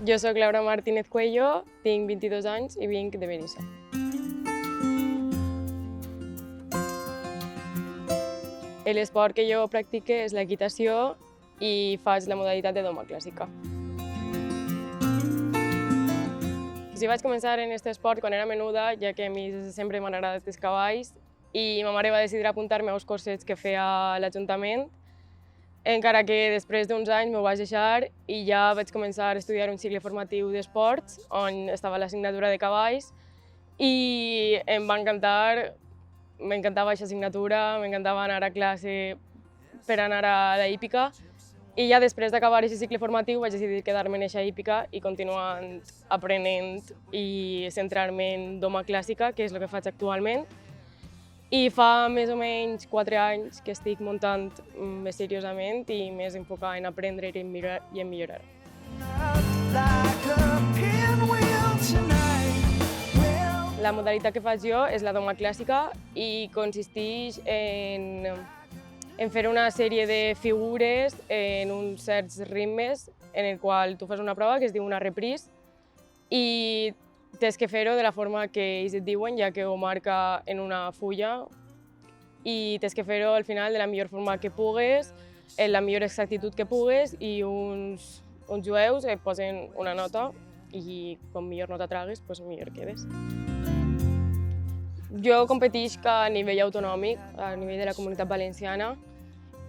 Jo soc Laura Martínez Cuello, tinc 22 anys i vinc de Benissa. L'esport que jo practique és l'equitació i faig la modalitat de doma clàssica. Sí, vaig començar en aquest esport quan era menuda, ja que a mi sempre m'han agradat els cavalls i ma mare va decidir apuntar-me a uns cursets que feia l'Ajuntament, encara que després d'uns anys m'ho vaig deixar i ja vaig començar a estudiar un cicle formatiu d'esports on estava l'assignatura de cavalls i em va encantar, m'encantava aquesta assignatura, m'encantava anar a classe per anar a la hípica i ja després d'acabar aquest cicle formatiu vaig decidir quedar-me en aquesta hípica i continuar aprenent i centrar-me en doma clàssica, que és el que faig actualment. I fa més o menys 4 anys que estic muntant més seriosament i més enfocada en aprendre i en millorar. La modalitat que faig jo és la doma clàssica i consisteix en fer una sèrie de figures en uns certs ritmes en el qual tu fas una prova que es diu una reprise i tens que fer-ho de la forma que ells et diuen, ja que ho marca en una fulla i tens que fer-ho al final de la millor forma que pugues, en la millor exactitud que pugues i uns jueus et posen una nota i com millor nota tragues, millor quedes. Jo competeixo a nivell autonòmic, a nivell de la Comunitat Valenciana,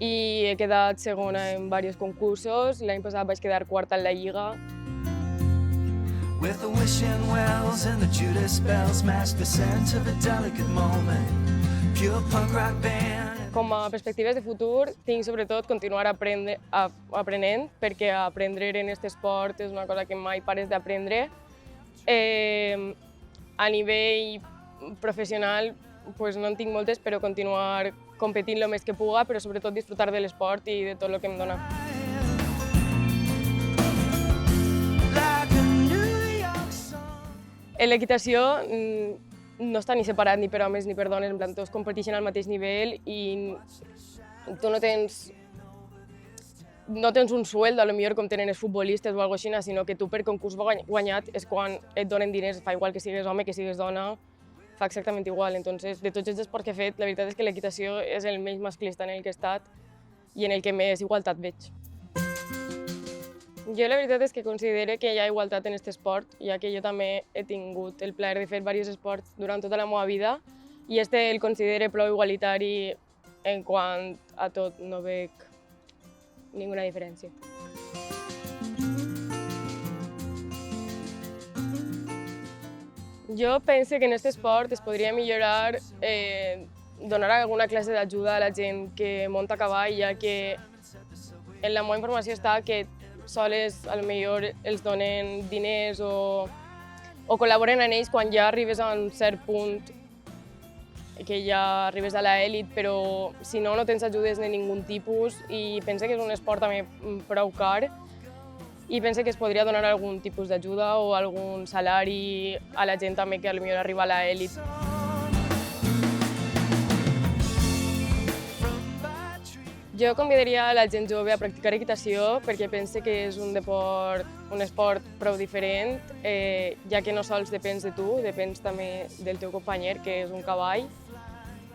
i he quedat segona en diversos concursos. L'any passat vaig quedar quarta en la Lliga. With the wishing wells and the Judas bells match the scent of a delicate moment. Pure punk rock band. Com a perspectives de futur, tinc sobretot continuar aprenent, perquè aprendre en aquest esport és una cosa que mai pares d'aprendre. A nivell professional no en tinc moltes, però continuar competint el més que puga, però sobretot disfrutar de l'esport i de tot el que em dona. En l'equitació no està ni separat ni per homes ni per dones, en plan, tots competeixen al mateix nivell i tu no tens un sueldo, potser com tenen els futbolistes o alguna cosa així, sinó que tu per concurs guanyat és quan et donen diners, fa igual que sigues home, que sigues dona, fa exactament igual. Entonces, de tots els esports que he fet, la veritat és que l'equitació és el més masclista en el que he estat i en el que més igualtat veig. Jo la veritat és que considero que hi ha igualtat en aquest esport, ja que jo també he tingut el plaer de fer diversos esports durant tota la meva vida i el considero prou igualitari en quant a tot, no veig ninguna diferència. Jo penso que en aquest esport es podria millorar donar alguna classe d'ajuda a la gent que munta a cavall, ja que en la meva informació està que sols potser els donen diners o col·laboren en ells quan ja arribes a un cert punt, que ja arribes a l'elit, però si no, no tens ajudes de ningú tipus i penso que és un esport també prou car i penso que es podria donar algun tipus d'ajuda o algun salari a la gent també que potser arriba a l'elit. Jo convidaria a la gent jove a practicar equitació perquè penso que és un esport prou diferent, ja que no sols depens de tu, depens també del teu companyer, que és un cavall,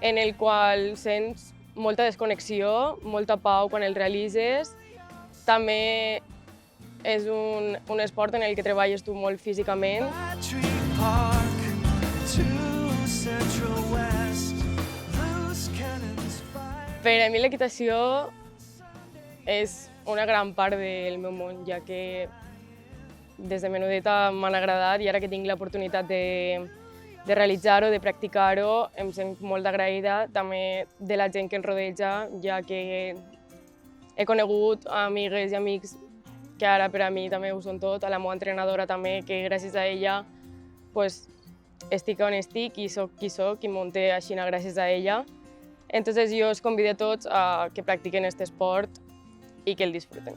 en el qual sents molta desconnexió, molta pau quan el realitzes. També és un esport en el que treballes tu molt físicament. Per a mi l'equitació és una gran part del meu món, ja que des de menudeta m'han agradat i ara que tinc l'oportunitat de realitzar-ho, de practicar-ho, em sento molt agraïda també de la gent que em rodeja, ja que he conegut amigues i amics que ara per a mi també ho són tot, a la meva entrenadora també, que gràcies a ella estic on estic i soc qui soc i munté així gràcies a ella. Entonces jo us convido a tots a que practiquen aquest esport i que el disfruten.